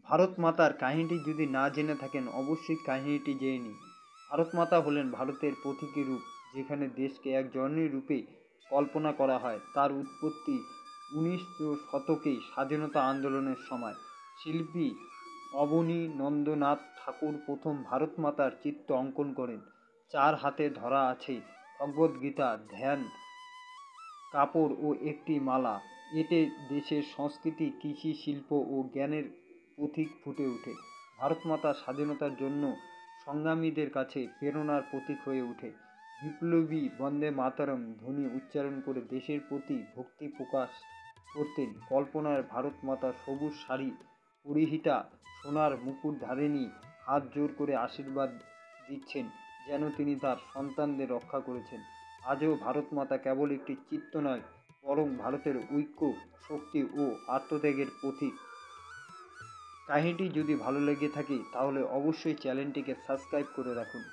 ভারত মাতার কাহিনীটি যদি না জেনে থাকেন অবশ্যই কাহিনীটি জেনে নিন। ভারত মাতা হলেন ভারতের প্রতীকী রূপ, যেখানে দেশকে এক জননী রূপে কল্পনা করা হয়। তার উৎপত্তি 19 শতকে স্বাধীনতা আন্দোলনের সময়। শিল্পী অবনীন্দ্রনাথ ঠাকুর প্রথম ভারত মাতার চিত্র অঙ্কন করেন। চার হাতে ধরা আছে ভগবদ্গীতা, ধ্যান কাপড় ও একটি মালা। এতে দেশের সংস্কৃতি, কৃষি, শিল্প ও জ্ঞানের প্রতীক ফুটে ওঠে। ভারত মাতা স্বাধীনতার জন্য সংগ্রামীদের কাছে প্রেরণার প্রতীক হয়ে ওঠে। বিপ্লবী বন্দে মাতরম ধ্বনি উচ্চারণ করে দেশের প্রতি ভক্তি প্রকাশ করতেন। কল্পনায় ভারত মাতা সবুজ শাড়ি পরিহিতা, সোনার মুকুটধারিণী, হাত জোর করে আশীর্বাদ দিচ্ছেন, যেন তিনি তার সন্তানদের রক্ষা করেছেন। আজও ভারত মাতা কেবল একটি চিত্র নয়, বরং ভারতের ঐক্য, শক্তি ও আত্মত্যাগের প্রতীক। কাহিনীটি যদি ভালো লেগে থাকে তাহলে অবশ্যই চ্যানেলটিকে সাবস্ক্রাইব করে রাখুন।